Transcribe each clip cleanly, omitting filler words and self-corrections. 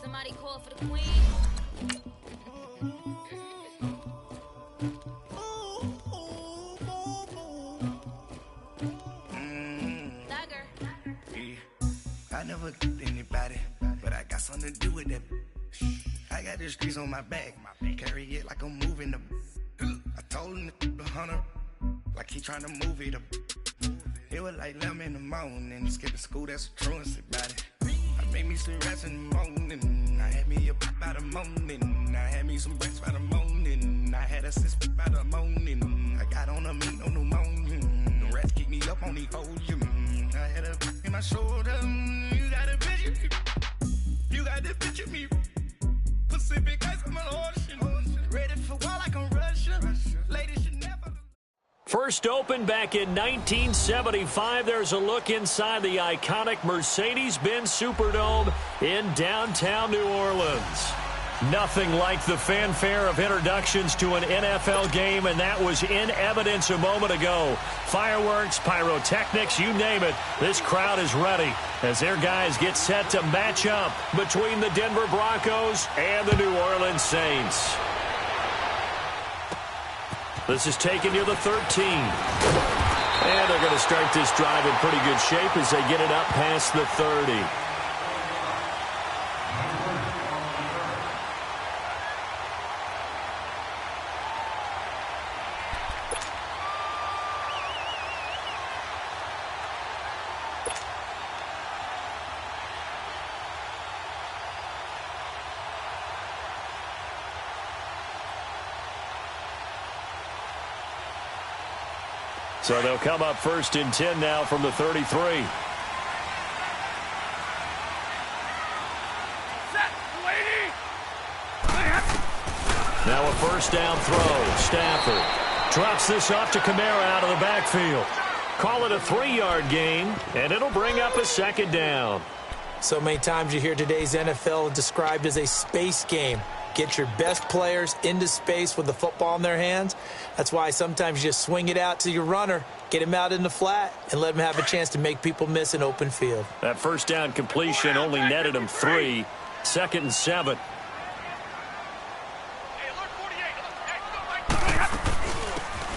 Somebody call for the queen. I never killed anybody, but I got something to do with that. I got the streets on my back, carry it like I'm moving the. I told him to 100, like he trying to move it up. It was like 11 in the morning, skipping school, that's a truancy about it. I made me some rats in the morning, I had me a pop by the morning, I had me some breaks by the morning, I had a six by the morning, I got on a meat on the morning, the rats keep me up on the podium, I had a in my shoulder, you got a picture me, you got the picture me, Pacific ice on my ocean, ready for war like I'm Russia, ladies should never. First opened back in 1975, there's a look inside the iconic Mercedes-Benz Superdome in downtown New Orleans. Nothing like the fanfare of introductions to an NFL game, and that was in evidence a moment ago. Fireworks, pyrotechnics, you name it, this crowd is ready as their guys get set to match up between the Denver Broncos and the New Orleans Saints. This is taken near the 13. And they're going to start this drive in pretty good shape as they get it up past the 30. So they'll come up first and 10 now from the 33. Now a first down throw. Stafford drops this off to Kamara out of the backfield. Call it a 3-yard gain, and it'll bring up a second down. So many times you hear today's NFL described as a space game. Get your best players into space with the football in their hands. That's why sometimes you just swing it out to your runner, get him out in the flat, and let him have a chance to make people miss an open field. That first down completion only netted him 3. 2nd and 7.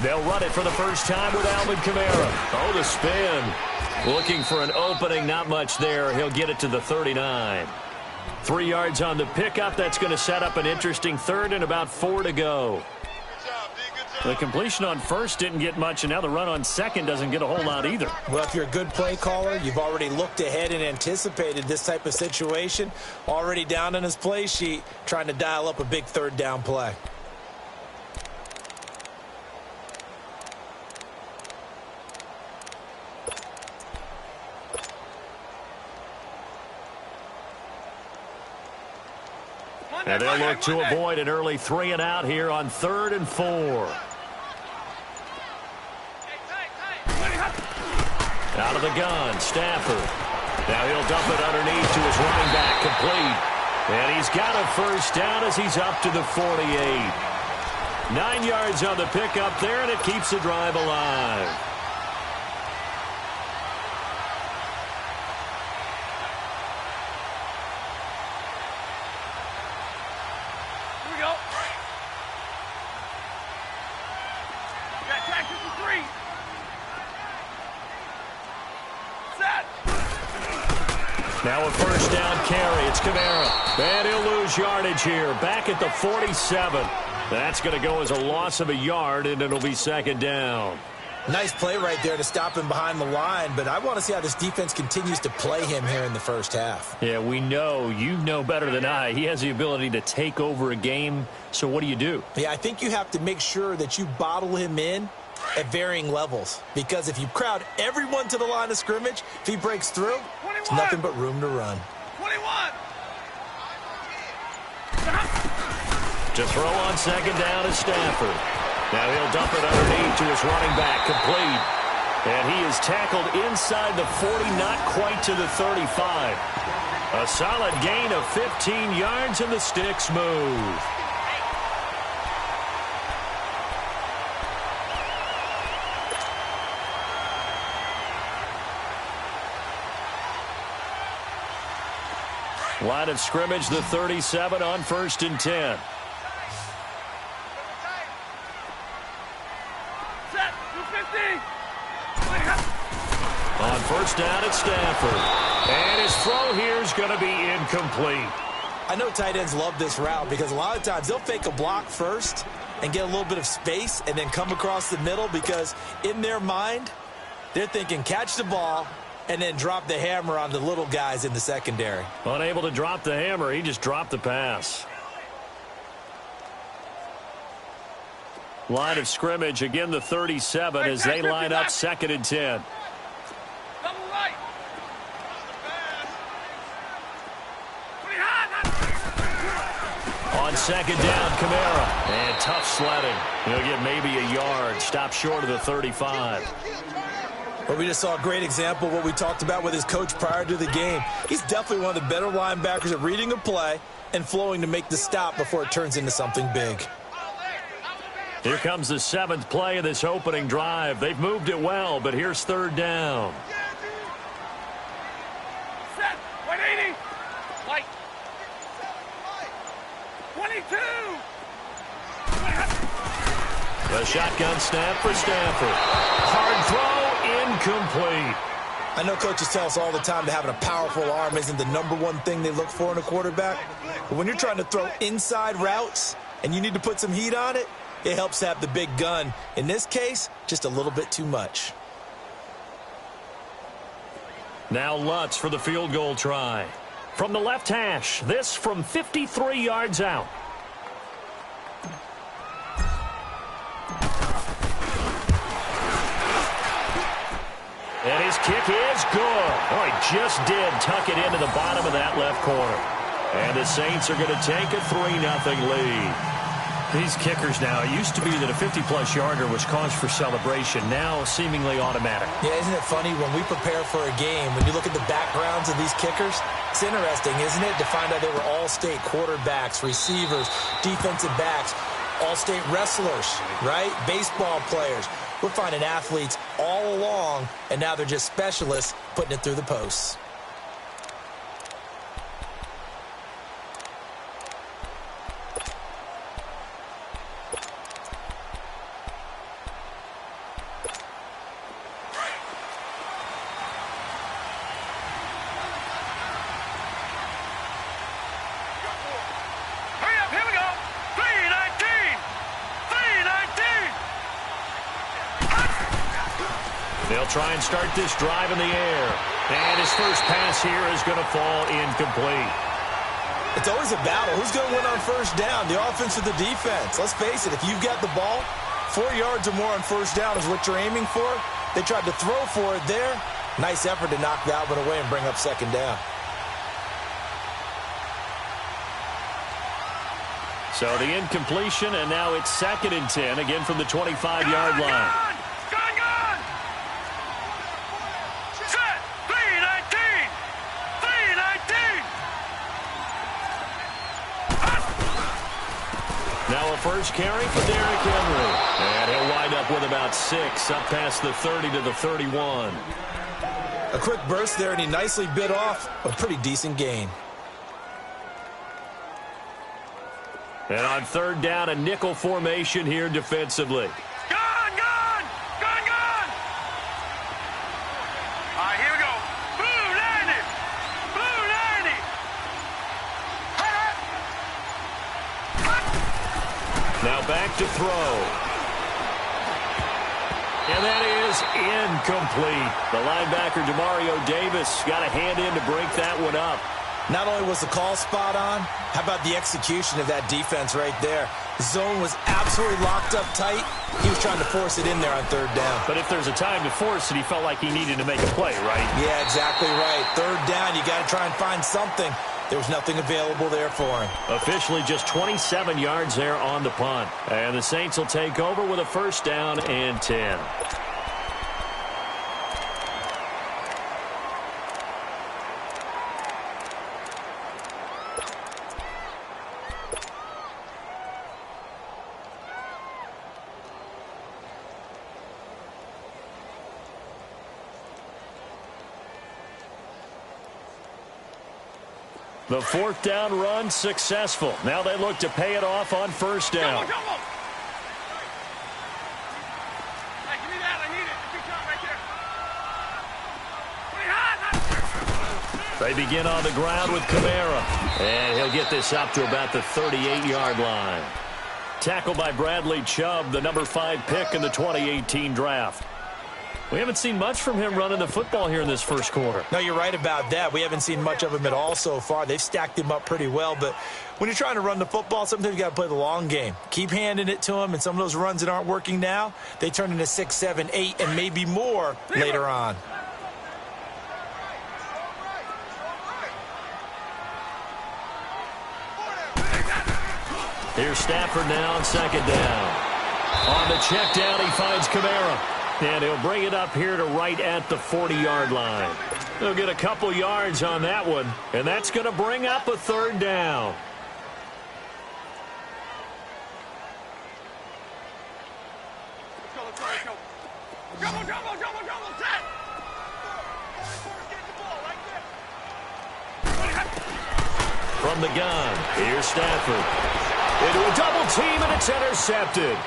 They'll run it for the first time with Alvin Kamara. Oh, the spin. Looking for an opening, not much there. He'll get it to the 39. 3 yards on the pickup. That's going to set up an interesting third and about 4 to go. The completion on first didn't get much, and now the run on second doesn't get a whole lot either. Well, if you're a good play caller, you've already looked ahead and anticipated this type of situation. Already down on his play sheet, trying to dial up a big third down play. And they'll look to avoid an early 3 and out here on 3rd and 4. Out of the gun, Stafford. Now he'll dump it underneath to his running back, complete. And he's got a first down as he's up to the 48. 9 yards on the pickup there, and it keeps the drive alive. Now a first down carry. It's Kamara. And he'll lose yardage here. Back at the 47. That's going to go as a loss of a yard, and it'll be 2nd down. Nice play right there to stop him behind the line, but I want to see how this defense continues to play him here in the first half. Yeah, we know. You know better than I. He has the ability to take over a game, so what do? Yeah, I think you have to make sure that you bottle him in at varying levels, because if you crowd everyone to the line of scrimmage, if he breaks through, it's nothing but room to run. 21. To throw on 2nd down is Stafford. Now he'll dump it underneath to his running back, complete. And he is tackled inside the 40, not quite to the 35. A solid gain of 15 yards, and the sticks move. Line of scrimmage, the 37 on 1st and 10. Set, 250. On 1st down, it's Stafford. And his throw here is going to be incomplete. I know tight ends love this route because a lot of times they'll fake a block first and get a little bit of space and then come across the middle because in their mind, they're thinking catch the ball and then drop the hammer on the little guys in the secondary. Unable to drop the hammer, he just dropped the pass. Line of scrimmage, again the 37 as they line up 2nd and 10. Double right. On 2nd down, Kamara. And tough sledding. He'll get maybe a yard. Stop short of the 35. Well, we just saw a great example of what we talked about with his coach prior to the game. He's definitely one of the better linebackers at reading a play and flowing to make the stop before it turns into something big. Here comes the 7th play of this opening drive. They've moved it well, but here's 3rd down. Set, 180. Light. 22. The shotgun snap for Stafford. Hard throw, incomplete. I know coaches tell us all the time that having a powerful arm isn't the #1 thing they look for in a quarterback. But when you're trying to throw inside routes and you need to put some heat on it, it helps to have the big gun. In this case, just a little bit too much. Now Lutz for the field goal try. From the left hash, this from 53 yards out. And his kick is good. Oh, he just did tuck it into the bottom of that left corner. And the Saints are going to take a 3-0 lead. These kickers now, it used to be that a 50-plus yarder was cause for celebration. Now seemingly automatic. Yeah, isn't it funny when we prepare for a game, when you look at the backgrounds of these kickers, it's interesting, isn't it, to find out they were all-state quarterbacks, receivers, defensive backs, all-state wrestlers, right? Baseball players. We're finding athletes all along, and now they're just specialists putting it through the posts. They'll try and start this drive in the air. And his first pass here is going to fall incomplete. It's always a battle. Who's going to win on 1st down, the offense or the defense? Let's face it, if you've got the ball, 4 yards or more on 1st down is what you're aiming for. They tried to throw for it there. Nice effort to knock that one away and bring up 2nd down. So the incompletion, and now it's 2nd and 10, again from the 25-yard line. Now a first carry for Derrick Henry. And he'll wind up with about 6, up past the 30 to the 31. A quick burst there, and he nicely bit off a pretty decent gain. And on 3rd down, a nickel formation here defensively. Gone! All right, here we go. Blue 90! Blue 90! Now back to throw. And that is incomplete. The linebacker, Demario Davis, got a hand in to break that one up. Not only was the call spot on, how about the execution of that defense right there? The zone was absolutely locked up tight. He was trying to force it in there on 3rd down. But if there's a time to force it, he felt like he needed to make a play, right? Yeah, exactly right. 3rd down, you got to try and find something. There was nothing available there for him. Officially just 27 yards there on the punt. And the Saints will take over with a 1st down and 10. The fourth down run successful. Now they look to pay it off on first down. Hey, give me that. I need it. Big shot right there. They begin on the ground with Kamara. And he'll get this up to about the 38-yard line. Tackled by Bradley Chubb, the number 5 pick in the 2018 draft. We haven't seen much from him running the football here in this first quarter. No, you're right about that. We haven't seen much of him at all so far. They've stacked him up pretty well, but when you're trying to run the football, sometimes you got to play the long game. Keep handing it to him, and some of those runs that aren't working now, they turn into 6, 7, 8, and maybe more later on. Here's Stafford now on second down. On the check down, he finds Kamara. And he'll bring it up here to right at the 40-yard line. He'll get a couple yards on that one, and that's going to bring up a third down. Let's go. Double, set. From the gun, here's Stafford. Into a double team, and it's intercepted.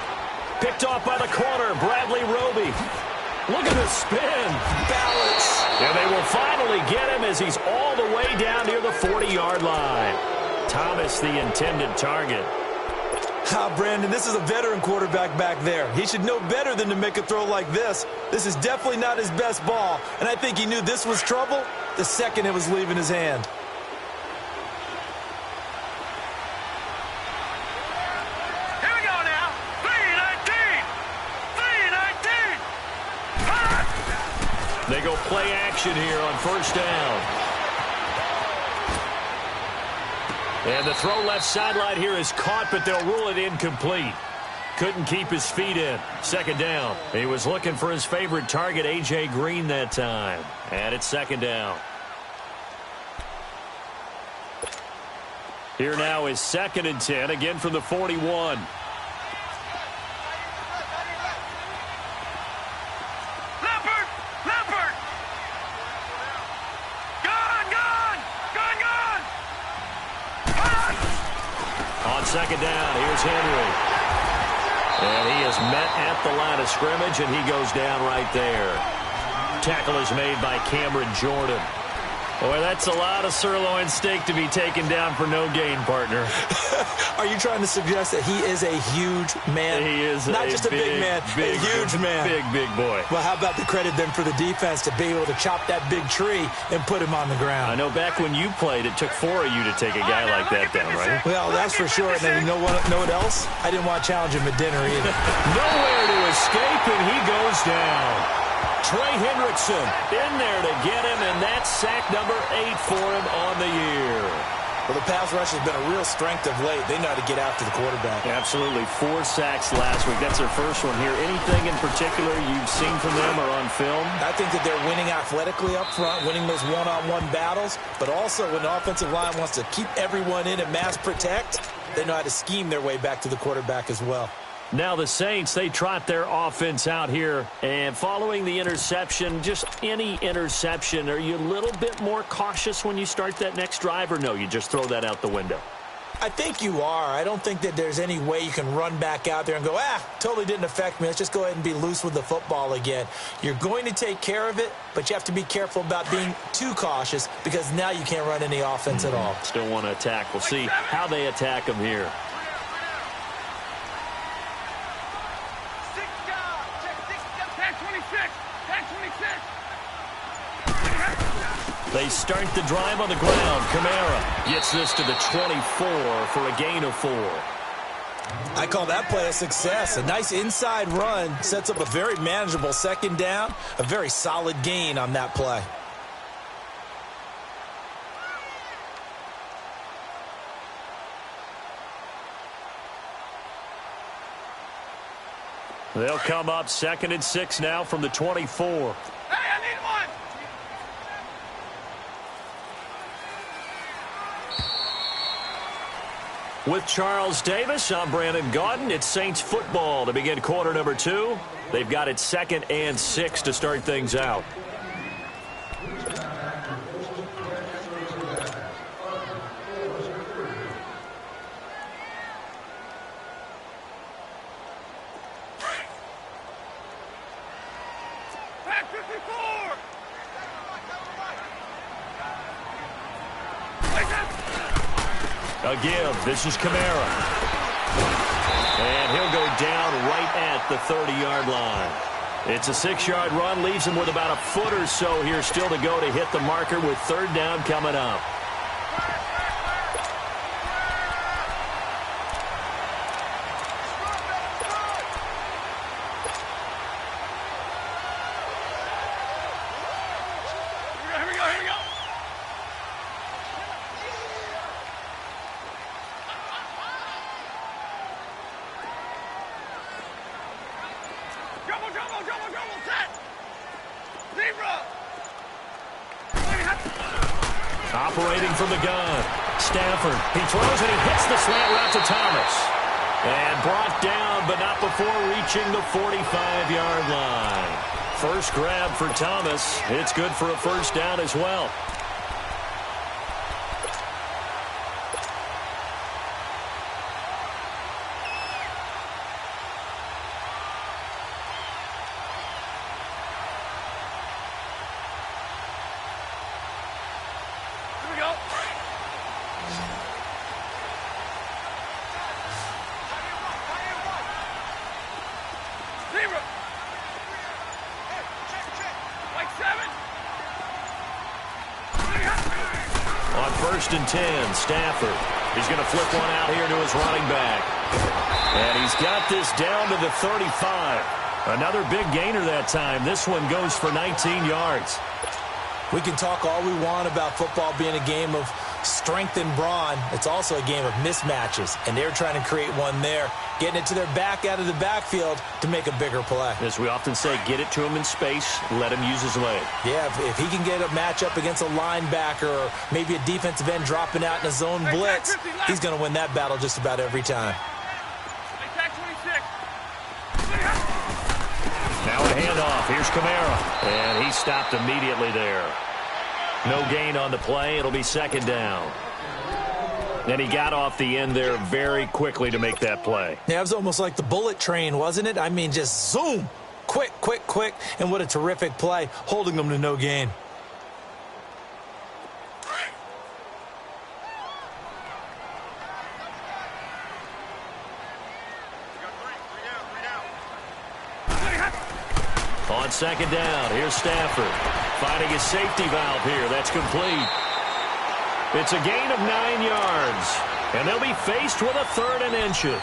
Picked off by the corner, Bradley Roby. Look at the spin. Balance. And they will finally get him as he's all the way down near the 40-yard line. Thomas, the intended target. Brandon, this is a veteran quarterback back there. He should know better than to make a throw like this. This is definitely not his best ball, and I think he knew this was trouble the second it was leaving his hand. They go play action here on first down. And the throw left sideline here is caught, but they'll rule it incomplete. Couldn't keep his feet in. Second down. He was looking for his favorite target, A.J. Green, that time. And it's second down. Here now is 2nd and 10, again from the 41. Second down, here's Henry. And he is met at the line of scrimmage, and he goes down right there. Tackle is made by Cameron Jordan. Boy, that's a lot of sirloin steak to be taken down for no gain, partner. Are you trying to suggest that he is a huge man? He is not just a big man, a huge man. Big boy. Well, how about the credit then for the defense to be able to chop that big tree and put him on the ground? I know back when you played, it took 4 of you to take a guy like that down, right? Well, that's for sure. And then you know what else? I didn't want to challenge him at dinner either. Nowhere to escape, and he goes down. Trey Hendrickson in there to get him, and that's sack number 8 for him on the year. Well, the pass rush has been a real strength of late. They know how to get after the quarterback. Absolutely. 4 sacks last week. That's their first one here. Anything in particular you've seen from them or on film? I think that they're winning athletically up front, winning those one-on-one battles, but also when the offensive line wants to keep everyone in and mass protect, they know how to scheme their way back to the quarterback as well. Now the Saints, they trot their offense out here. And following the interception, just any interception, are you a little bit more cautious when you start that next drive, or no, you just throw that out the window? I think you are. I don't think that there's any way you can run back out there and go, totally didn't affect me. Let's just go ahead and be loose with the football again. You're going to take care of it, but you have to be careful about being too cautious because now you can't run any offense at all. Still want to attack. We'll see how they attack them here. They start the drive on the ground. Kamara gets this to the 24 for a gain of 4. I call that play a success. A nice inside run sets up a very manageable second down. A very solid gain on that play. They'll come up 2nd and 6 now from the 24. Hey, I need one. With Charles Davis, I'm Brandon Gaudin. It's Saints football to begin quarter number 2. They've got it 2nd and 6 to start things out. Pack 54! A give. This is Kamara. And he'll go down right at the 30-yard line. It's a 6-yard run, leaves him with about a foot or so here still to go to hit the marker with third down coming up. Operating from the gun. Stafford. He throws and he hits the slant route to Thomas. And brought down, but not before reaching the 45-yard line. First grab for Thomas. It's good for a first down as well. First and 10, Stafford. He's going to flip one out here to his running back. And he's got this down to the 35. Another big gainer that time. This one goes for 19 yards. We can talk all we want about football being a game of strength and brawn. It's also a game of mismatches, and they're trying to create one there, getting it to their back out of the backfield to make a bigger play. As we often say, get it to him in space, let him use his leg. Yeah, if he can get a matchup against a linebacker or maybe a defensive end dropping out in a zone blitz, he's going to win that battle just about every time. Now a handoff. Here's Kamara. And he stopped immediately there. No gain on the play. It'll be second down. And he got off the end there very quickly to make that play. Yeah, it was almost like the bullet train, wasn't it? I mean, just zoom. Quick, quick, quick. And what a terrific play, holding them to no gain. On second down, here's Stafford. Finding his safety valve here. That's complete. It's a gain of 9 yards. And they'll be faced with a third and inches.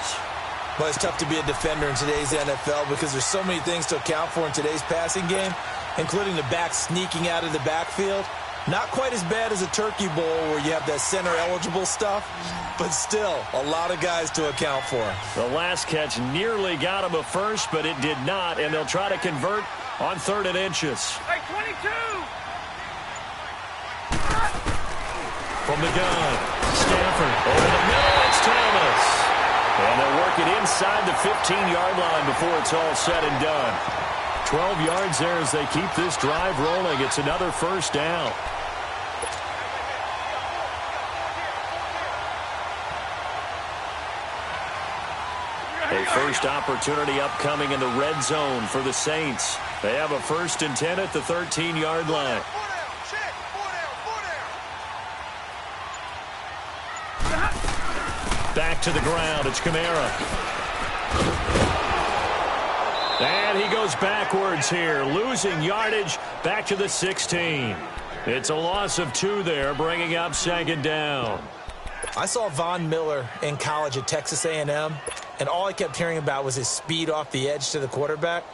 Well, it's tough to be a defender in today's NFL because there's so many things to account for in today's passing game, including the back sneaking out of the backfield. Not quite as bad as a turkey bowl where you have that center-eligible stuff, but still a lot of guys to account for. The last catch nearly got him a first, but it did not, and they'll try to convert on third and inches. Hey, 22! From the gun, Stafford over the middle, it's Thomas. And they'll work it inside the 15-yard line before it's all said and done. 12 yards there as they keep this drive rolling. It's another first down. A first opportunity upcoming in the red zone for the Saints. They have a first and 10 at the 13-yard line. Back to the ground. It's Kamara. And he goes backwards here, losing yardage back to the 16. It's a loss of 2 there, bringing up second down. I saw Von Miller in college at Texas A&M, and all I kept hearing about was his speed off the edge to the quarterback.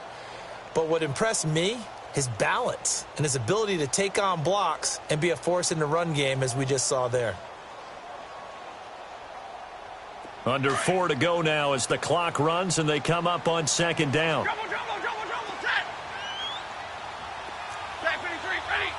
But what impressed me, his balance and his ability to take on blocks and be a force in the run game, as we just saw there. Under 4 to go now as the clock runs and they come up on second down. Double, set! Back 53, ready!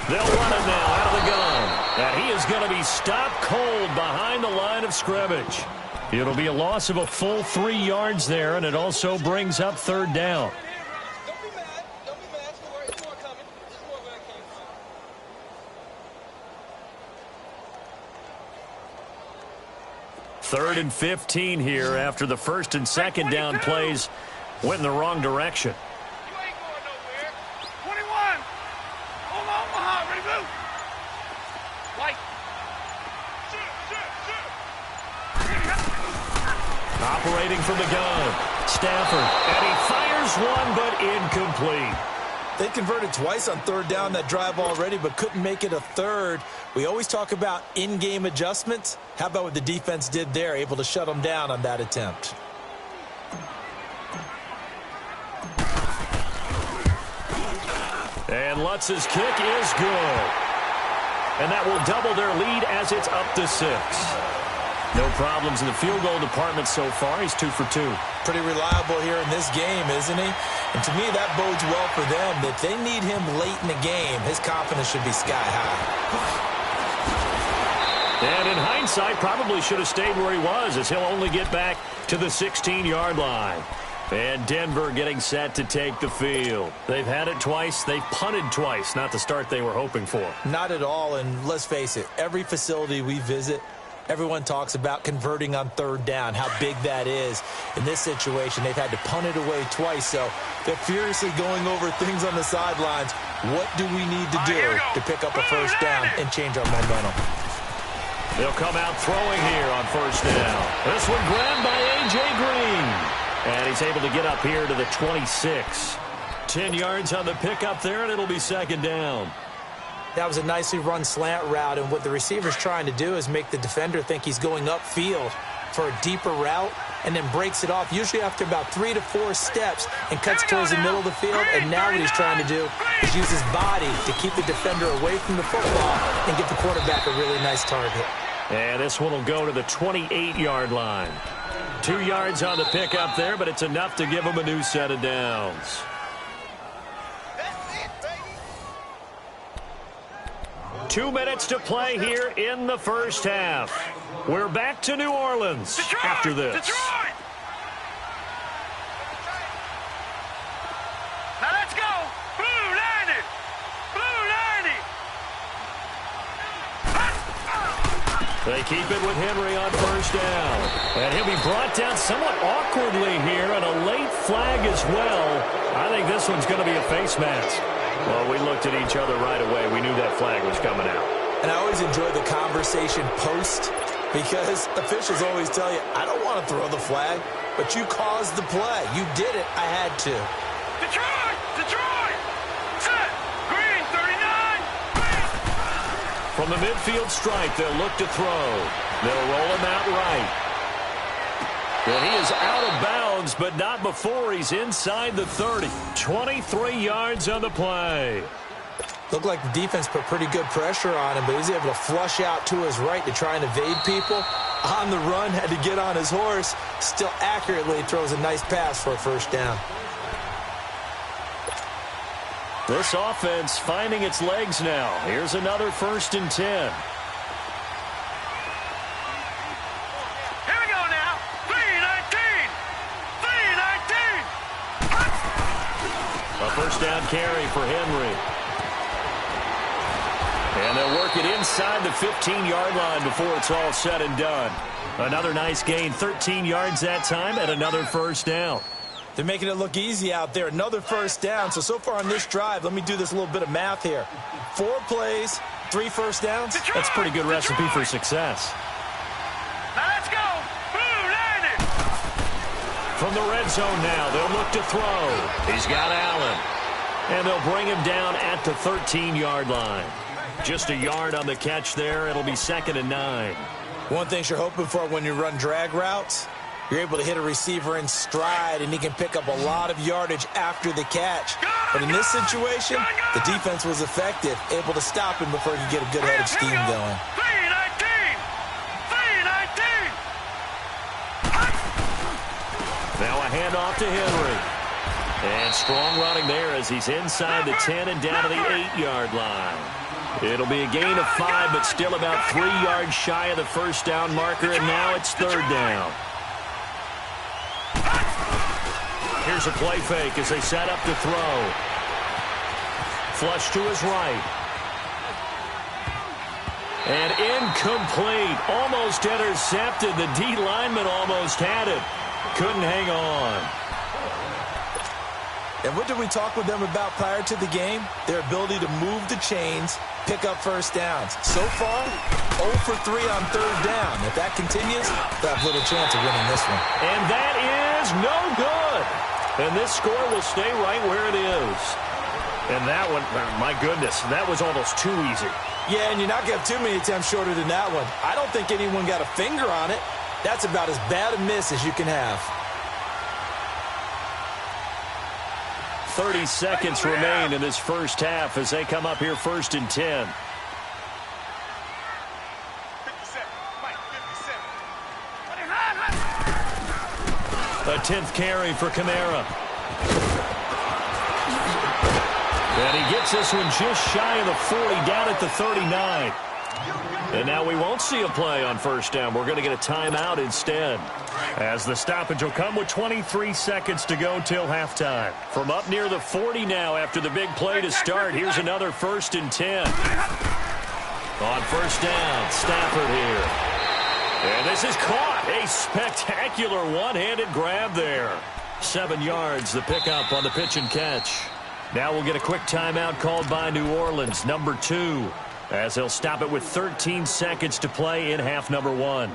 They'll run it now out of the gun. And he is going to be stopped cold behind the line of scrimmage. It'll be a loss of a full 3 yards there, and it also brings up third down. Don't be mad. There's more coming. There's more where it came from. 3rd and 15 here after the first and second down plays went in the wrong direction. You ain't going nowhere. 21. Hold on, Omaha. Ready, blue. White. Operating from the gun, Stafford, and he fires one, but incomplete. They converted twice on 3rd down that drive already, but couldn't make it a 3rd. We always talk about in-game adjustments. How about what the defense did there, able to shut them down on that attempt? And Lutz's kick is good. And that will double their lead as it's up to 6. No problems in the field goal department so far. He's 2 for 2. Pretty reliable here in this game, isn't he? And to me, that bodes well for them. If they need him late in the game, his confidence should be sky high. And in hindsight, probably should have stayed where he was, as he'll only get back to the 16-yard line. And Denver getting set to take the field. They've had it twice. They've punted twice. Not the start they were hoping for. Not at all. And let's face it, every facility we visit, everyone talks about converting on 3rd down, how big that is. In this situation, they've had to punt it away twice, so they're furiously going over things on the sidelines. What do we need to do to pick up a 1st down and change our momentum? They'll come out throwing here on 1st down. This one grabbed by A.J. Green. And he's able to get up here to the 26. 10 yards on the pickup there, and it'll be 2nd down. That was a nicely run slant route, and what the receiver's trying to do is make the defender think he's going upfield for a deeper route and then breaks it off, usually after about 3 to 4 steps, and cuts towards the middle of the field. And now what he's trying to do is use his body to keep the defender away from the football and give the quarterback a really nice target. And this one will go to the 28-yard line. 2 yards on the pickup there, but it's enough to give him a new set of downs. That's it, baby. 2 minutes to play here in the first half. We're back to New Orleans after this. Detroit! Now let's go. Blue 90. Blue 90. They keep it with Henry on 1st down. And he'll be brought down somewhat awkwardly here, and a late flag as well. I think this one's going to be a face mask. Well, we looked at each other right away. We knew that flag was coming out. And I always enjoy the conversation post, because officials always tell you, I don't want to throw the flag, but you caused the play. You did it. I had to. Detroit! Detroit! Set! Green 39! From the midfield stripe, they'll look to throw. They'll roll him out right. Well, he is out of bounds, but not before he's inside the 30. 23 yards on the play. Looked like the defense put pretty good pressure on him, but he's able to flush out to his right to try and evade people. On the run, had to get on his horse. Still accurately throws a nice pass for a 1st down. This offense finding its legs now. Here's another 1st and 10. Here we go now. 3-19. 3-19. A 1st down carry for Henry. And they'll work it inside the 15-yard line before it's all said and done. Another nice gain, 13 yards that time, and another 1st down. They're making it look easy out there. Another 1st down. So far on this drive, let me do this little bit of math here. 4 plays, 3 1st downs. That's a pretty good recipe for success. Now let's go. Blue 90. From the red zone now, they'll look to throw. He's got Allen. And they'll bring him down at the 13-yard line. Just a yard on the catch there. It'll be 2nd and 9. One thing you're hoping for when you run drag routes, you're able to hit a receiver in stride, and he can pick up a lot of yardage after the catch. But in this situation, the defense was effective, able to stop him before he could get a good head of steam going. 3-19. 3-19. Now a handoff to Henry. And strong running there as he's inside the 10 and down to the 8-yard line. It'll be a gain of 5, but still about 3 yards shy of the 1st down marker, and now it's 3rd down. Here's a play fake as they set up to throw. Flush to his right. And incomplete. Almost intercepted. The D lineman almost had it. Couldn't hang on. And what did we talk with them about prior to the game? Their ability to move the chains, pick up first downs. So far, 0 for 3 on third down. If that continues, they'll have little chance of winning this one. And that is no good. And this score will stay right where it is. And that one, my goodness, that was almost too easy. Yeah, and you're not going to have too many attempts shorter than that one. I don't think anyone got a finger on it. That's about as bad a miss as you can have. 30 seconds remain in this first half as they come up here 1st and 10. 57. Mike, 57. A 10th carry for Kamara. And he gets this one just shy of the 40, down at the 39. And now we won't see a play on first down. We're going to get a timeout instead, as the stoppage will come with 23 seconds to go till halftime. From up near the 40 now after the big play to start, here's another 1st and 10. On first down, Stafford here. And this is caught. A spectacular one-handed grab there. 7 yards, the pickup on the pitch and catch. Now we'll get a quick timeout called by New Orleans, number 2. As they'll stop it with 13 seconds to play in half number 1.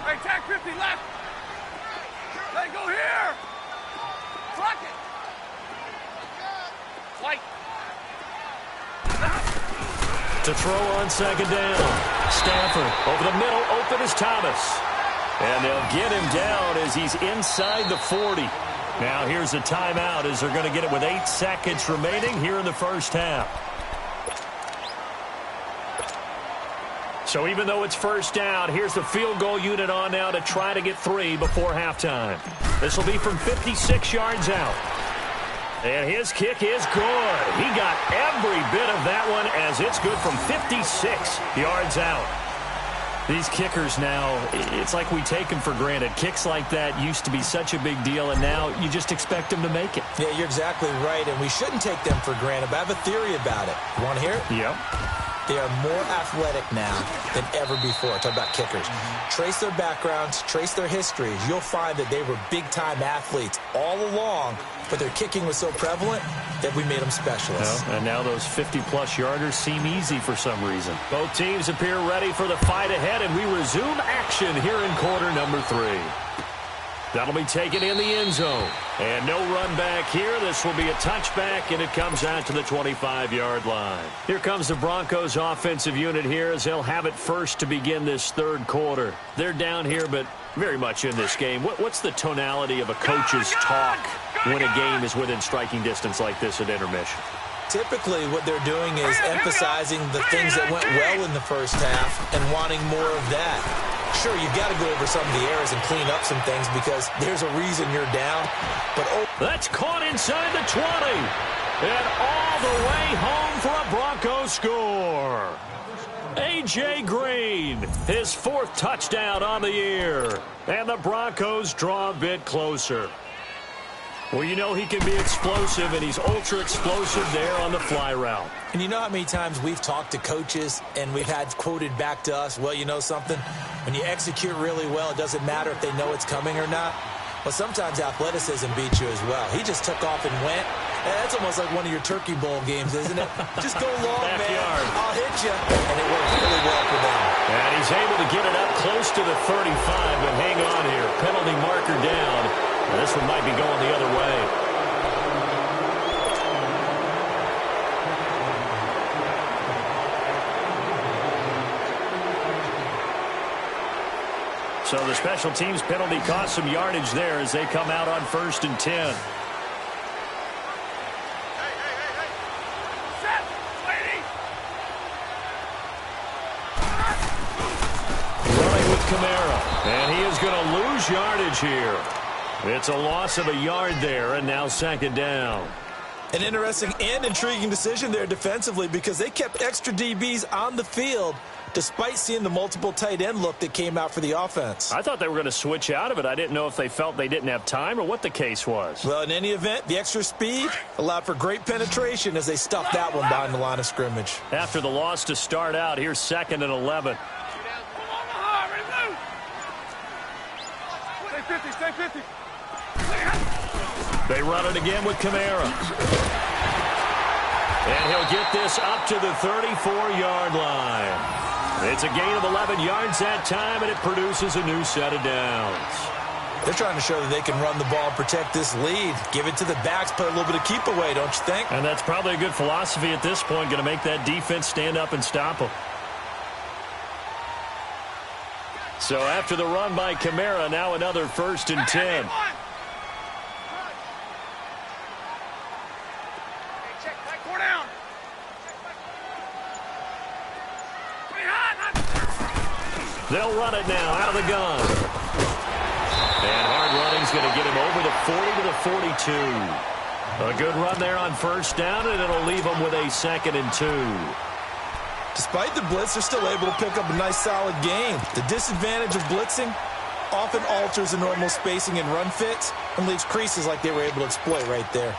Hey, tag 50 left. Let it go here. Clock it. White. To throw on second down. Stafford over the middle, open is Thomas. And they'll get him down as he's inside the 40. Now here's a timeout as they're going to get it with 8 seconds remaining here in the first half. So even though it's first down, here's the field goal unit on now to try to get 3 before halftime. This will be from 56 yards out. And his kick is good. He got every bit of that one as it's good from 56 yards out. These kickers now, it's like we take them for granted. Kicks like that used to be such a big deal, and now you just expect them to make it. Yeah, you're exactly right, and we shouldn't take them for granted, but I have a theory about it. You want to hear it? Yep. They are more athletic now than ever before. Talk about kickers. Trace their backgrounds, trace their histories. You'll find that they were big-time athletes all along, but their kicking was so prevalent that we made them specialists. Well, and now those 50-plus yarders seem easy for some reason. Both teams appear ready for the fight ahead, and we resume action here in quarter number 3. That'll be taken in the end zone. And no run back here. This will be a touchback, and it comes out to the 25-yard line. Here comes the Broncos offensive unit here as they'll have it first to begin this third quarter. They're down here, but very much in this game. What's the tonality of a coach's talk when a game is within striking distance like this at intermission? Typically, what they're doing is emphasizing the things that went well in the first half and wanting more of that. Sure, you've got to go over some of the errors and clean up some things because there's a reason you're down. But that's caught inside the 20. And all the way home for a Broncos score. A.J. Green, his 4th touchdown on the year. And the Broncos draw a bit closer. Well, you know he can be explosive, and he's ultra-explosive there on the fly route. And you know how many times we've talked to coaches and we've had quoted back to us, well, you know something? When you execute really well, it doesn't matter if they know it's coming or not. Well, sometimes athleticism beats you as well. He just took off and went. That's almost like one of your Turkey Bowl games, isn't it? Just go long, man. I'll hit you. And it worked really well for them. And he's able to get it up close to the 35, but hang on here. Penalty marker down. And this one might be going the other way. So the special teams penalty cost some yardage there as they come out on 1st and 10. Running with Kamara. And he is going to lose yardage here. It's a loss of a yard there, and now 2nd down. An interesting and intriguing decision there defensively because they kept extra DBs on the field despite seeing the multiple tight end look that came out for the offense. I thought they were going to switch out of it. I didn't know if they felt they didn't have time or what the case was. Well, in any event, the extra speed allowed for great penetration as they stuffed that one behind the line of scrimmage. After the loss to start out, here's 2nd and 11. Stay 50, stay 50. They run it again with Kamara. And he'll get this up to the 34-yard line. It's a gain of 11 yards that time, and it produces a new set of downs. They're trying to show that they can run the ball and protect this lead. Give it to the backs, play a little bit of keep away, don't you think? And that's probably a good philosophy at this point, going to make that defense stand up and stop them. So after the run by Kamara, now another 1st and 10. They'll run it now out of the gun. And hard running's going to get him over the 40 to the 42. A good run there on 1st down, and it'll leave them with a 2nd and 2. Despite the blitz, they're still able to pick up a nice solid gain. The disadvantage of blitzing often alters the normal spacing and run fits and leaves creases like they were able to exploit right there.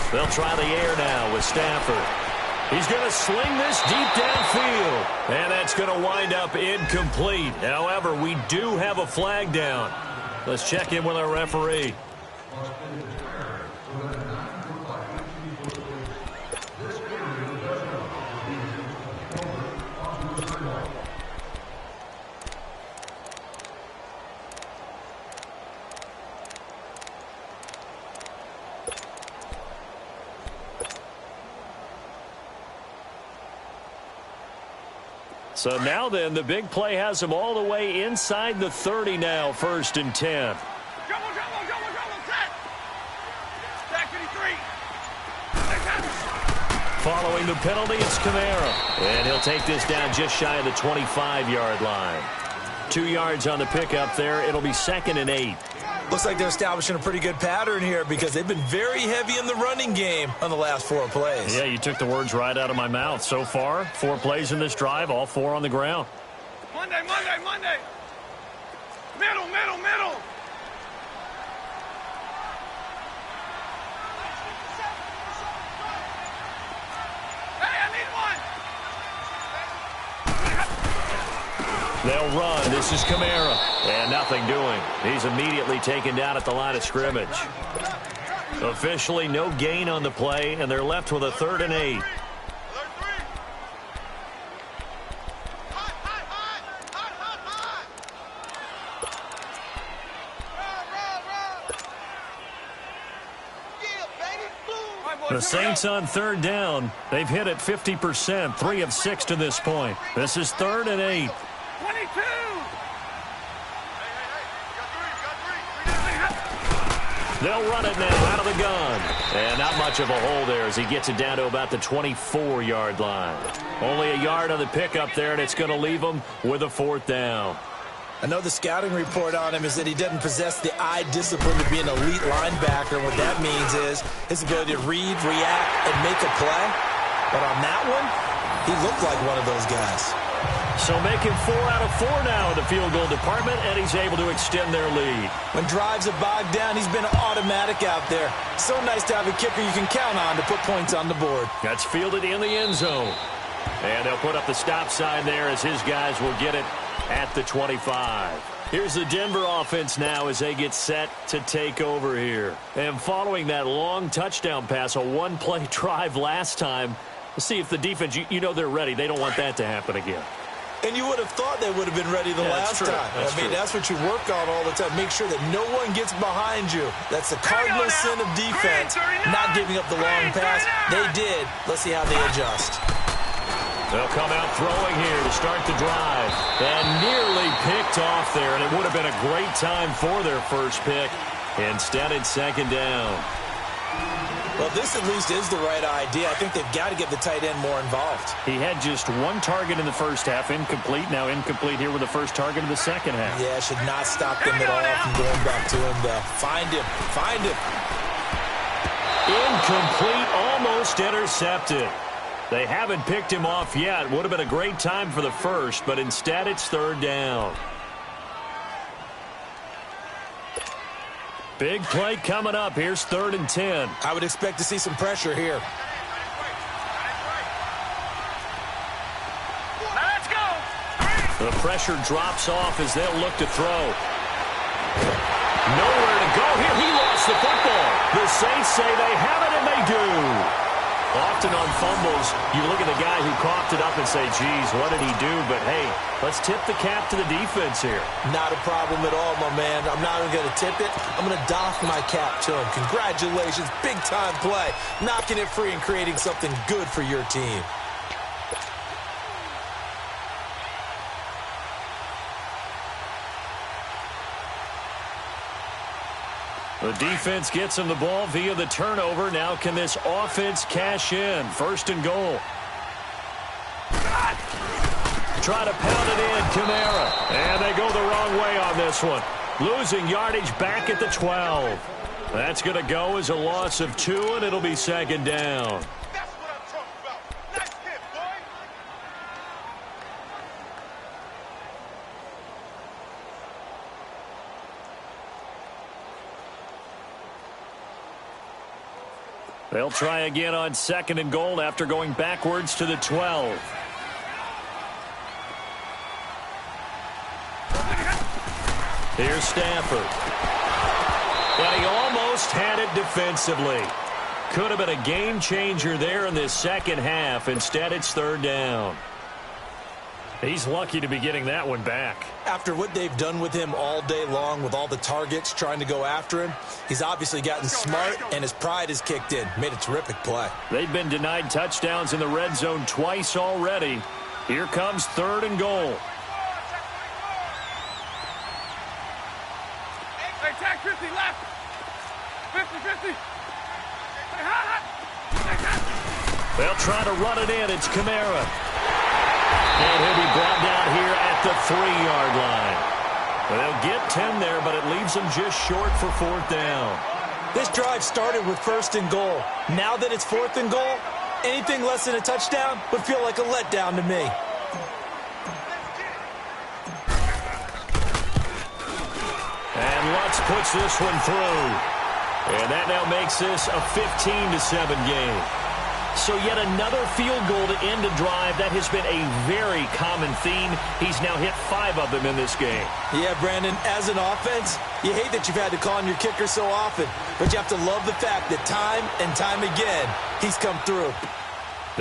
They'll try the air now with Stafford. He's going to sling this deep downfield. And that's going to wind up incomplete. However, we do have a flag down. Let's check in with our referee. So now then, the big play has them all the way inside the 30 now, 1st and 10. Following the penalty, it's Kamara. And he'll take this down just shy of the 25-yard line. 2 yards on the pickup there. It'll be 2nd and 8. Looks like they're establishing a pretty good pattern here because they've been very heavy in the running game on the last 4 plays. Yeah, you took the words right out of my mouth. So far, 4 plays in this drive, all 4 on the ground. Monday. Middle. Hey, I need one. They'll run. This is Kamara. And nothing doing. He's immediately taken down at the line of scrimmage. Officially no gain on the play, and they're left with a 3rd and 8. The Saints on 3rd down. They've hit it 50%, 3 of 6 to this point. This is 3rd and 8. 22. They'll run it now out of the gun. And not much of a hole there as he gets it down to about the 24-yard line. Only a yard on the pickup there, and it's going to leave him with a 4th down. I know the scouting report on him is that he doesn't possess the eye discipline to be an elite linebacker. What that means is his ability to read, react, and make a play. But on that one, he looked like one of those guys. So making 4 out of 4 now in the field goal department, and he's able to extend their lead. When drives are bogged down, he's been automatic out there. So nice to have a kicker you can count on to put points on the board. That's fielded in the end zone. And they'll put up the stop sign there as his guys will get it at the 25. Here's the Denver offense now as they get set to take over here. And following that long touchdown pass, a 1-play drive last time, let's see if the defense, you know they're ready. They don't want that to happen again. And you would have thought they would have been ready the last time. That's what you work on all the time. Make sure that no one gets behind you. That's the cardinal sin of defense, not giving up the long pass. They did. Let's see how they adjust. They'll come out throwing here to start the drive. And nearly picked off there, and it would have been a great time for their first pick. Instead, it's second down. Well, this at least is the right idea. I think they've got to get the tight end more involved. He had just one target in the first half, incomplete. Now incomplete here with the first target of the second half. Yeah, should not stop them at all from going back to him, though. Find him. Find him. Incomplete, almost intercepted. They haven't picked him off yet. Would have been a great time for the first, but instead it's third down. Big play coming up. Here's 3rd and 10. I would expect to see some pressure here. Let's go. The pressure drops off as they'll look to throw. Nowhere to go here. He lost the football. The Saints say they have it, and they do. Often on fumbles, you look at the guy who coughed it up and say, geez, what did he do? But, hey, let's tip the cap to the defense here. Not a problem at all, my man. I'm not even going to tip it. I'm going to doff my cap to him. Congratulations. Big-time play. Knocking it free and creating something good for your team. The defense gets him the ball via the turnover. Now can this offense cash in? 1st and goal. Try to pound it in, Kamara. And they go the wrong way on this one. Losing yardage back at the 12. That's going to go as a loss of 2, and it'll be second down. That's what I'm talking about. Nice hit, boy. They'll try again on 2nd and goal after going backwards to the 12. Here's Stafford. And he almost had it defensively. Could have been a game changer there in this second half. Instead, it's 3rd down. He's lucky to be getting that one back. After what they've done with him all day long with all the targets trying to go after him, he's obviously gotten smart and his pride has kicked in. Made a terrific play. They've been denied touchdowns in the red zone twice already. Here comes 3rd and goal. Hey, tag 50 left. 50. They'll try to run it in. It's Kamara. And he'll be brought down here at the 3-yard line. They'll get 10 there, but it leaves them just short for 4th down. This drive started with 1st and goal. Now that it's 4th and goal, anything less than a touchdown would feel like a letdown to me. And Lutz puts this one through. And that now makes this a 15-7 game. So yet another field goal to end a drive. That has been a very common theme. He's now hit 5 of them in this game. Yeah, Brandon, as an offense, you hate that you've had to call on your kicker so often, but you have to love the fact that time and time again, he's come through.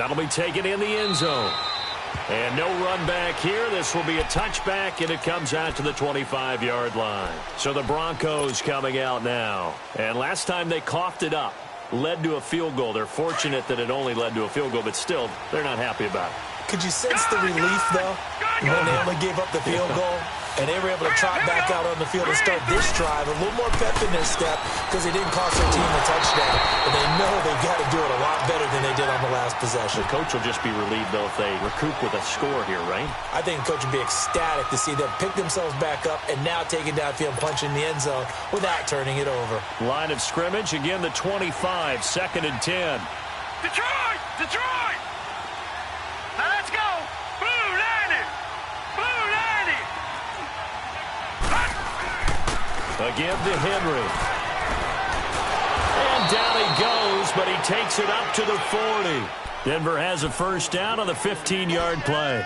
That'll be taken in the end zone. And no run back here. This will be a touchback, and it comes out to the 25-yard line. So the Broncos coming out now. And last time they coughed it up. Led to a field goal. They're fortunate that it only led to a field goal, but still, they're not happy about it. Could you sense the relief, though, when they only gave up the field goal? And they were able to trot back out on the field and start this drive. A little more pep in their step because they didn't cost their team a touchdown. But they know they've got to do it a lot better than they did on the last possession. The coach will just be relieved, though, if they recoup with a score here, right? I think the coach would be ecstatic to see them pick themselves back up and now take it downfield, punch in the end zone without turning it over. Line of scrimmage, again the 25, 2nd and 10. Detroit! Detroit! Now let's go! Blue Lightning! Blue Lightning! Again to Henry. And down he goes, but he takes it up to the 40. Denver has a 1st down on the 15-yard play.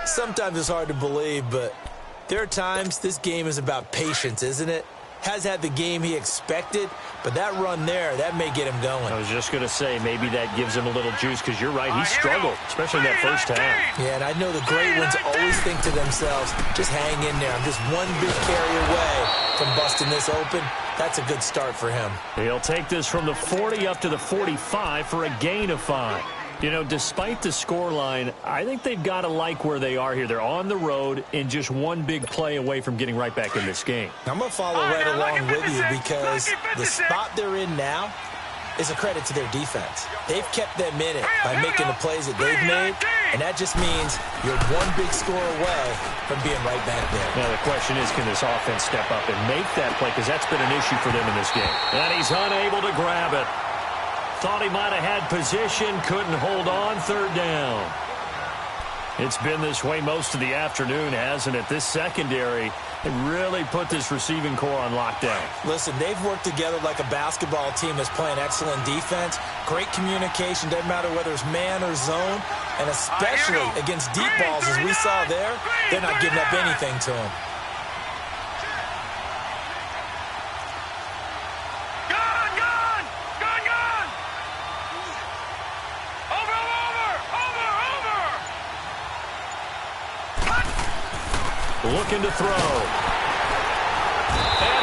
Sometimes it's hard to believe, but there are times this game is about patience, isn't it? Has had the game he expected, but that run there, that may get him going. I was just going to say, maybe that gives him a little juice, because you're right, he struggled, especially in that first half. Yeah, and I know the great ones always think to themselves, just hang in there. I'm just one big carry away from busting this open. That's a good start for him. He'll take this from the 40 up to the 45 for a gain of 5. You know, despite the scoreline, I think they've got to like where they are here. They're on the road and just one big play away from getting right back in this game. I'm going to follow right along with you because the spot they're in now is a credit to their defense. They've kept them in it by making the plays that they've made, and that just means you're one big score away from being right back there. Now, the question is, can this offense step up and make that play? Because that's been an issue for them in this game. And he's unable to grab it. Thought he might have had position, couldn't hold on, third down. It's been this way most of the afternoon, hasn't it? This secondary really put this receiving core on lockdown. Listen, they've worked together like a basketball team that's playing excellent defense. Great communication, doesn't matter whether it's man or zone. And especially against deep balls, as we saw there, they're not giving up anything to them. Looking to throw. And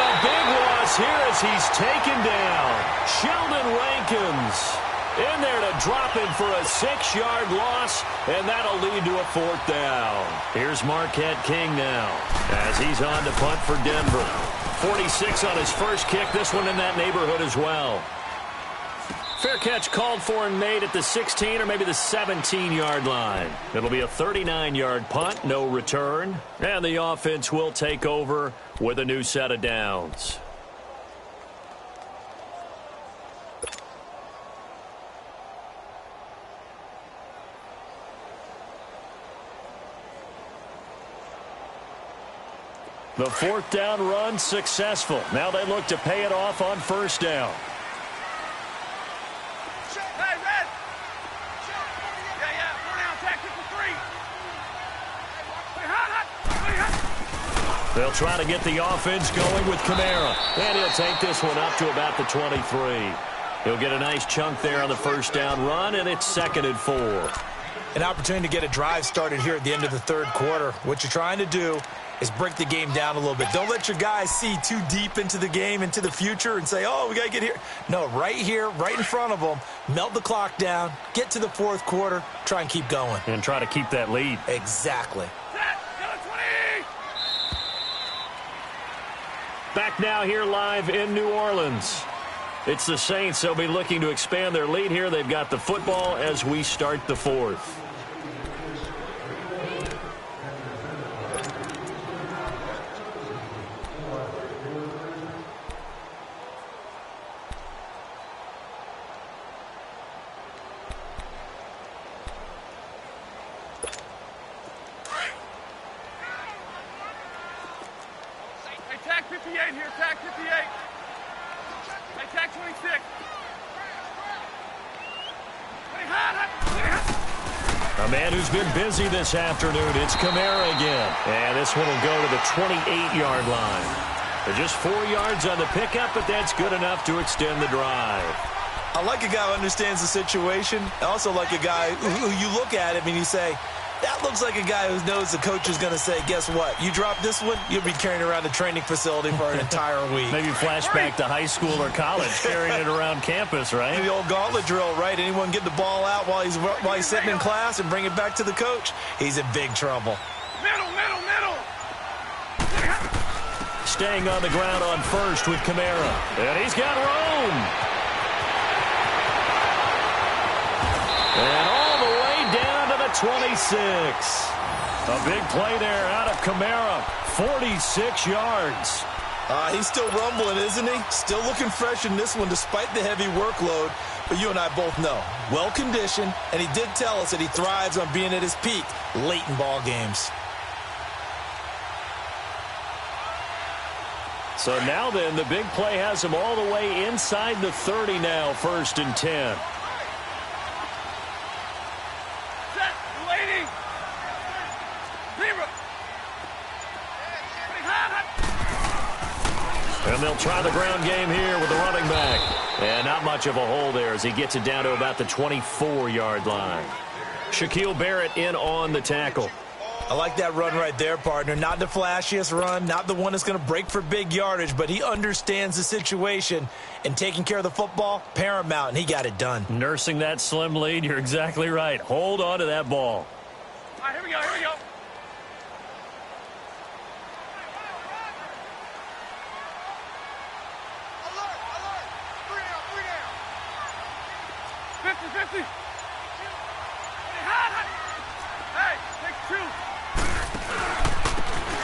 a big loss here as he's taken down. Sheldon Rankins in there to drop him for a 6-yard loss, and that'll lead to a 4th down. Here's Marquette King now as he's on to punt for Denver. 46 on his first kick, this one in that neighborhood as well. Fair catch called for and made at the 16 or maybe the 17-yard line. It'll be a 39-yard punt, no return. And the offense will take over with a new set of downs. The 4th down run successful. Now they look to pay it off on 1st down. They'll try to get the offense going with Kamara. And he'll take this one up to about the 23. He'll get a nice chunk there on the 1st down run, and it's 2nd and 4. An opportunity to get a drive started here at the end of the 3rd quarter. What you're trying to do is break the game down a little bit. Don't let your guys see too deep into the game, into the future, and say, oh, we got to get here. No, right here, right in front of them, melt the clock down, get to the 4th quarter, try and keep going. And try to keep that lead. Exactly. Back now here live in New Orleans. It's the Saints. They'll be looking to expand their lead here. They've got the football as we start the 4th. A man who's been busy this afternoon, it's Kamara again. And this one will go to the 28-yard line. They're just 4 yards on the pickup, but that's good enough to extend the drive. I like a guy who understands the situation. I also like a guy who you look at him and you say, that looks like a guy who knows the coach is going to say, guess what? You drop this one, you'll be carrying around a training facility for an entire week. Maybe flashback to high school or college, carrying it around campus, right? The old gauntlet drill, right? Anyone get the ball out while he's sitting in class and bring it back to the coach? He's in big trouble. Middle. Staying on the ground on 1st with Kamara. And he's got room. And all the way down to the 26. A big play there out of Kamara. 46 yards. He's still rumbling, isn't he? Still looking fresh in this one despite the heavy workload. But you and I both know, well-conditioned, and he did tell us that he thrives on being at his peak late in ball games. So now then, the big play has him all the way inside the 30 now, 1st and 10. Set, waiting. Zero. And they'll try the ground game here with the running back. And not much of a hole there as he gets it down to about the 24-yard line. Shaquille Barrett in on the tackle. I like that run right there, partner. Not the flashiest run, not the one that's going to break for big yardage, but he understands the situation, and taking care of the football, paramount, and he got it done. Nursing that slim lead, you're exactly right. Hold on to that ball. All right, here we go, here we go. Alert, alert. 3 down. 50-50. Hey, take 2.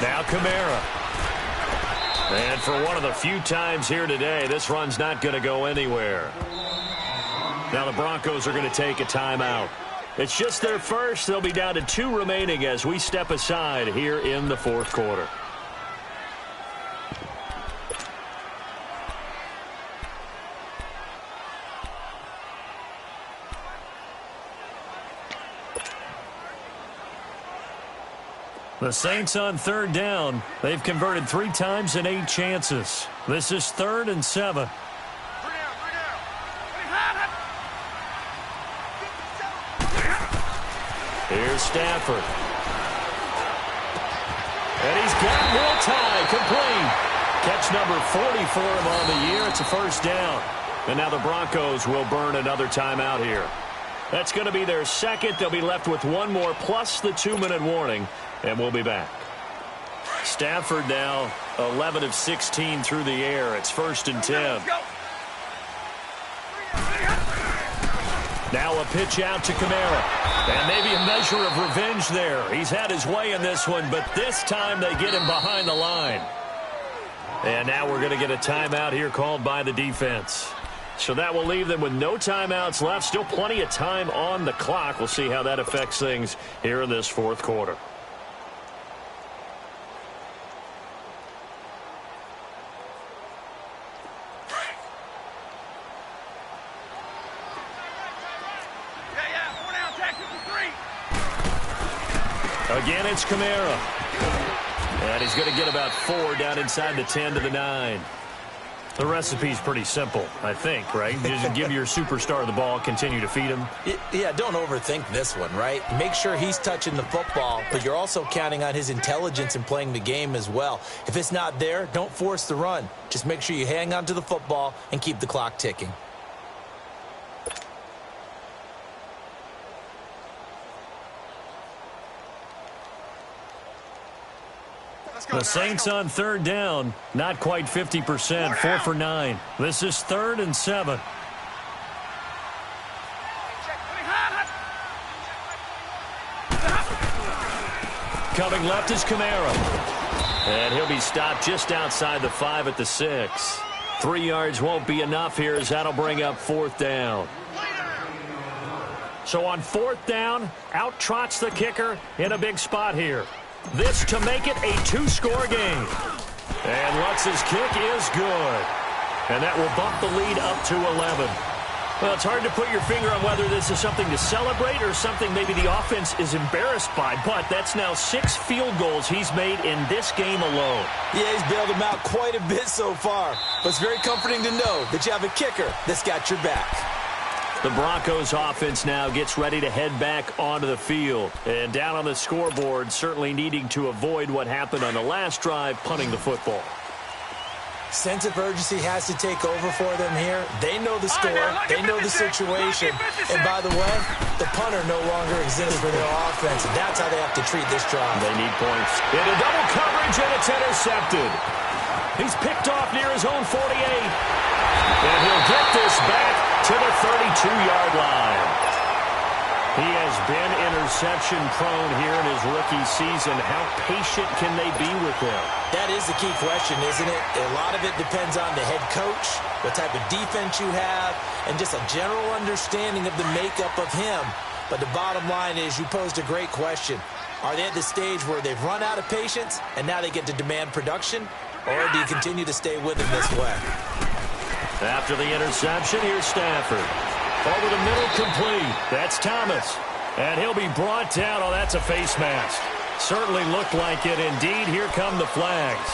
Now Kamara. And for one of the few times here today, this run's not going to go anywhere. Now the Broncos are going to take a timeout. It's just their first. They'll be down to 2 remaining as we step aside here in the fourth quarter. The Saints on 3rd down. They've converted 3 times in 8 chances. This is 3rd and 7. 3 down. Here's Stafford. And he's got multi complete. Catch number 40 for him on the year. It's a first down. And now the Broncos will burn another timeout here. That's going to be their second. They'll be left with 1 more plus the 2-minute warning. And we'll be back. Stafford now 11 of 16 through the air. It's 1st and 10. Now a pitch out to Kamara. And maybe a measure of revenge there. He's had his way in this one, but this time they get him behind the line. And now we're going to get a timeout here called by the defense. So that will leave them with no timeouts left. Still plenty of time on the clock. We'll see how that affects things here in this fourth quarter. Again, it's Kamara. And he's going to get about 4 down inside the 10 to the 9. The recipe's pretty simple, I think, right? Just give your superstar the ball, continue to feed him. Yeah, don't overthink this one, right? Make sure he's touching the football, but you're also counting on his intelligence in playing the game as well. If it's not there, don't force the run. Just make sure you hang on to the football and keep the clock ticking. The Saints on 3rd down, not quite 50%, 4 for 9. This is 3rd and 7. Coming left is Kamara. And he'll be stopped just outside the 5 at the 6. 3 yards won't be enough here as that'll bring up 4th down. So on 4th down, out trots the kicker in a big spot here. This to make it a 2-score game. And Lutz's kick is good. And that will bump the lead up to 11. Well, it's hard to put your finger on whether this is something to celebrate or something maybe the offense is embarrassed by. But that's now 6 field goals he's made in this game alone. Yeah, he's bailed them out quite a bit so far. But it's very comforting to know that you have a kicker that's got your back. The Broncos offense now gets ready to head back onto the field. And down on the scoreboard, certainly needing to avoid what happened on the last drive, punting the football. Sense of urgency has to take over for them here. They know the score. They know the situation. And by the way, the punter no longer exists for their offense. And that's how they have to treat this drive. They need points. Into double coverage, and it's intercepted. He's picked off near his own 48. And he'll get this back to the 32-yard line. He has been interception-prone here in his rookie season. How patient can they be with him? That is the key question, isn't it? A lot of it depends on the head coach, what type of defense you have, and just a general understanding of the makeup of him. But the bottom line is you posed a great question. Are they at the stage where they've run out of patience and now they get to demand production? Or do you continue to stay with him this way? After the interception, here's Stafford. Over the middle, complete. That's Thomas. And he'll be brought down. Oh, that's a face mask. Certainly looked like it. Indeed, here come the flags.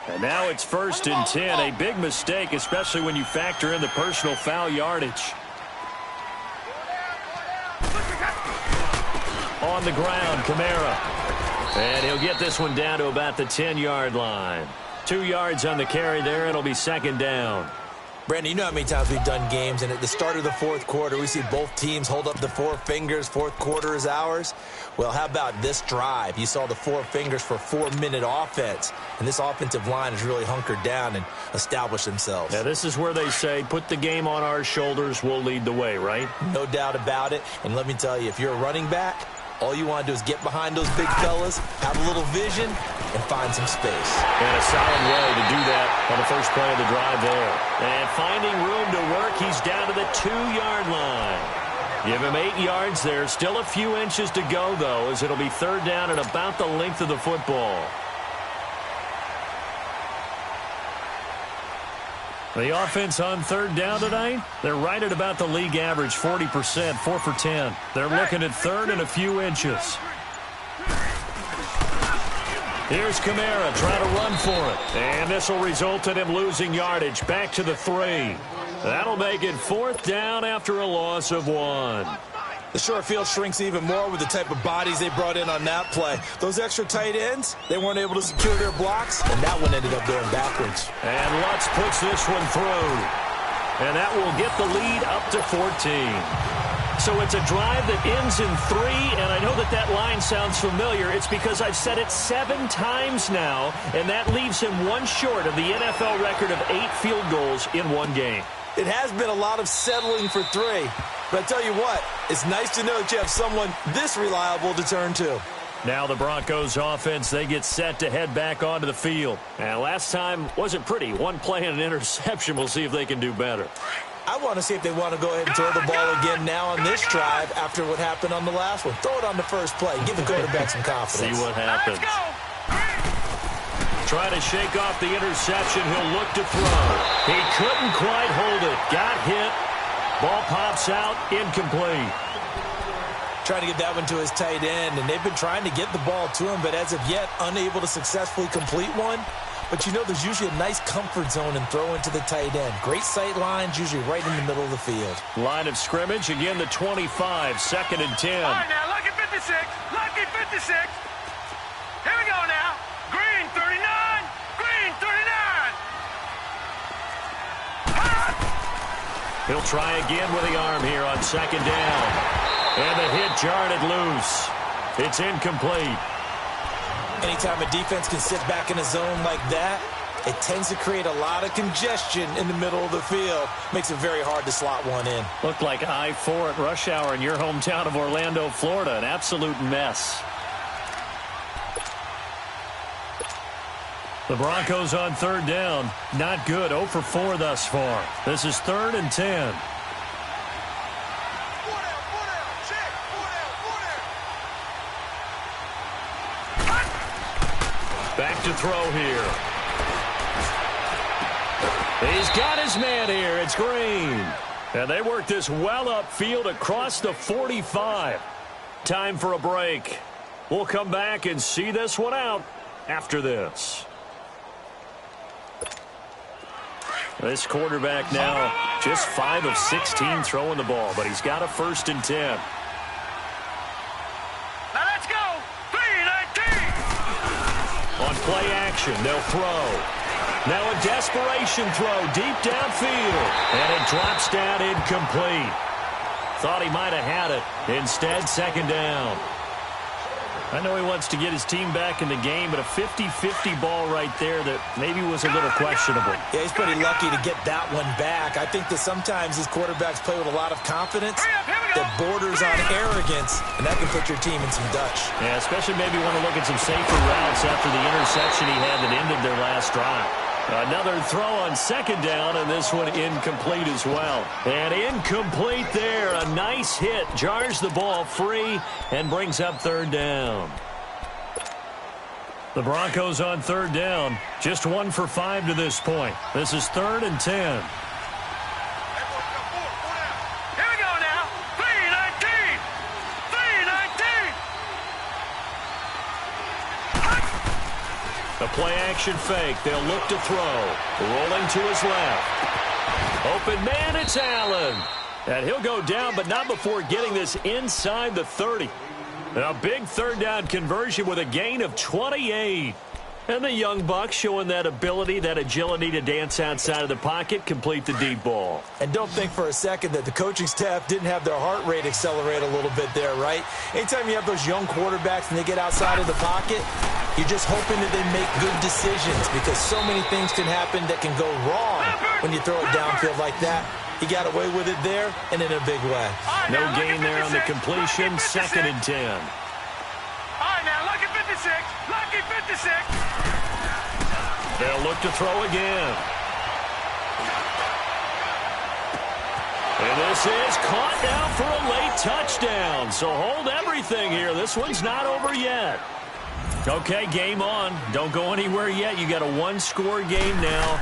And now Now it's 1st and 10. A big mistake, especially when you factor in the personal foul yardage. On the ground, Kamara. And he'll get this one down to about the 10-yard line. 2 yards on the carry there. It'll be 2nd down. Brandon, you know how many times we've done games, and at the start of the 4th quarter, we see both teams hold up the 4 fingers, 4th quarter is ours. Well, how about this drive? You saw the 4 fingers for 4-minute offense, and this offensive line has really hunkered down and established themselves. Yeah, this is where they say, put the game on our shoulders, we'll lead the way, right? No doubt about it, and let me tell you, if you're a running back, all you want to do is get behind those big fellas, have a little vision, and find some space. And a solid way to do that on the first play of the drive there. And finding room to work, he's down to the 2-yard line. Give him 8 yards there. Still a few inches to go, though, as it'll be 3rd down and about the length of the football. The offense on 3rd down tonight, they're right at about the league average, 40%, 4 for 10. They're looking at 3rd and a few inches. Here's Kamara trying to run for it. And this will result in him losing yardage back to the 3. That'll make it 4th down after a loss of 1. The short field shrinks even more with the type of bodies they brought in on that play. Those extra tight ends, they weren't able to secure their blocks, and that one ended up going backwards. And Lutz puts this one through. And that will get the lead up to 14. So it's a drive that ends in 3, and I know that line sounds familiar. It's because I've said it 7 times now, and that leaves him 1 short of the NFL record of 8 field goals in 1 game. It has been a lot of settling for 3. But I tell you what, it's nice to know that you have someone this reliable to turn to. Now the Broncos offense, they get set to head back onto the field. And last time wasn't pretty. 1 play and an interception. We'll see if they can do better. I want to see if they want to go ahead and throw the ball again now on this drive after what happened on the last one. Throw it on the first play. Give the quarterback some confidence. See what happens. Trying to shake off the interception. He'll look to throw. He couldn't quite hold it. Got hit. Ball pops out, incomplete. Trying to get that one to his tight end, and they've been trying to get the ball to him, but as of yet, unable to successfully complete one. But you know there's usually a nice comfort zone and throw into the tight end. Great sight lines, usually right in the middle of the field. Line of scrimmage, again the 25, 2nd and 10. All right, now, lucky 56, lucky 56. Here we go now. Green 39, green 39. He'll try again with the arm here on 2nd down. And the hit jarred it loose. It's incomplete. Anytime a defense can sit back in a zone like that, it tends to create a lot of congestion in the middle of the field. Makes it very hard to slot one in. Looked like I-4 at rush hour in your hometown of Orlando, Florida. An absolute mess. The Broncos on 3rd down. Not good. 0 for 4 thus far. This is 3rd and 10. Back to throw here. He's got his man here. It's Green. And they work this well upfield across the 45. Time for a break. We'll come back and see this one out after this. This quarterback now just 5 of 16 throwing the ball, but he's got a 1st and 10. Now let's go. 3-19. On play action, they'll throw. Now a desperation throw deep downfield, and it drops down incomplete. Thought he might have had it. Instead, 2nd down. I know he wants to get his team back in the game, but a 50-50 ball right there that maybe was a little questionable. Yeah, he's pretty lucky to get that one back. I think that sometimes these quarterbacks play with a lot of confidence that borders on arrogance, and that can put your team in some Dutch. Yeah, especially maybe want to look at some safer routes after the interception he had that ended their last drive. Another throw on 2nd down, and this one incomplete as well. And incomplete there. A nice hit. Jars the ball free and brings up 3rd down. The Broncos on 3rd down. Just 1 for 5 to this point. This is 3rd and 10. Here we go now. 3-19. 3-19. A A play-action fake. They'll look to throw. Rolling to his left. Open man, it's Allen. And he'll go down, but not before getting this inside the 30. A big third down conversion with a gain of 28. And the young buck showing that ability, that agility to dance outside of the pocket, complete the deep ball. And don't think for a second that the coaching staff didn't have their heart rate accelerate a little bit there, right? Anytime you have those young quarterbacks and they get outside of the pocket, you're just hoping that they make good decisions because so many things can happen that can go wrong when you throw it downfield like that. He got away with it there and in a big way. No gain there on the completion, 2nd and 10. All right, now, lucky 56. Lucky 56. They'll look to throw again. And this is caught down for a late touchdown. So hold everything here. This one's not over yet. Okay, game on. Don't go anywhere yet. You got a one-score game now.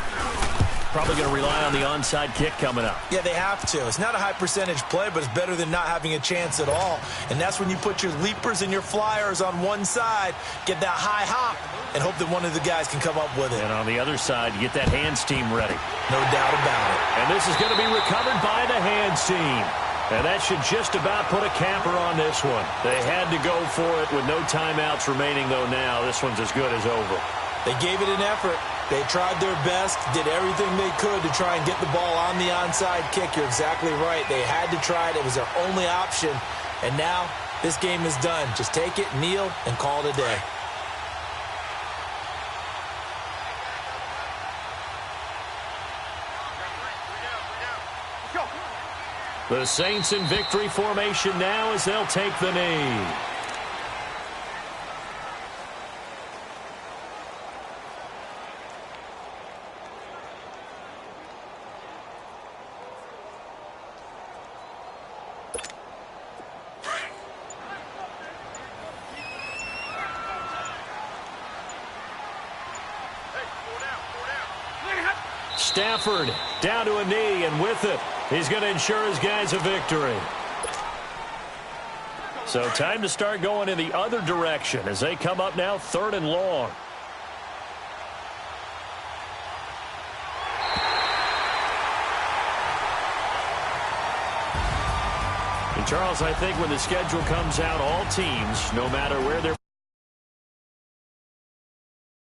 Probably going to rely on the onside kick coming up. Yeah, they have to. It's not a high percentage play, but it's better than not having a chance at all. And that's when you put your leapers and your flyers on one side, get that high hop, and hope that one of the guys can come up with it. And on the other side, you get that hands team ready. No doubt about it. And this is going to be recovered by the hands team. And that should just about put a capper on this one. They had to go for it with no timeouts remaining, though now this one's as good as over. They gave it an effort. They tried their best, did everything they could to try and get the ball on the onside kick. You're exactly right. They had to try it. It was their only option. And now this game is done. Just take it, kneel, and call it a day. The Saints in victory formation now as they'll take the knee. Stafford down to a knee, and with it, he's going to ensure his guys a victory. So time to start going in the other direction as they come up now 3rd and long. And Charles, I think when the schedule comes out, all teams, no matter where they're